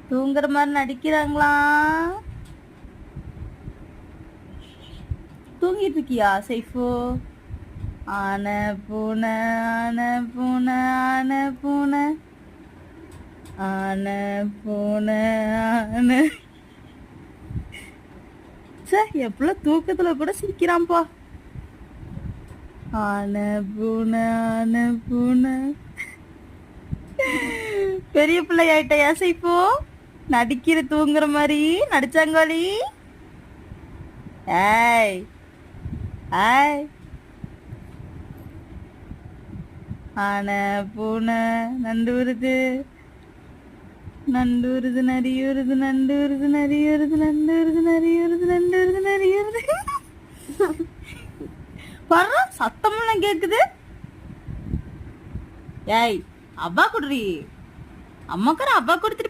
தூங்குற மாதிரி நடிக்கிறாங்களா? தூங்கிட்டு இருக்கியா சைஃபு? ஆன பூனை ஆன பூனை ஆன பூனை ஆன பூனை ஆன. சே, எப்பல தூக்கத்துல கூட சிரிக்கிறான்ப்பா. ஆன பூனை ஆன பூனை. பெரிய பிள்ளை ஆயிட்டயா சைஃபு? நடிக்கிற தூங்குற மாதிரி நடிச்சாங்கோலி. ஏய் ஏய். ஆன பூனை நண்டு வருது நண்டு வருது நரி வருது நண்டு வருது நரி வருது நண்டு வருது நரி வருது நண்டு வருது நரி வருது. வர்ற சத்தமெல்லாம் கேக்குது. ஏய், அவ்வா குடுறி. அம்மாக்கார அவ்வா கொடுத்துட்டு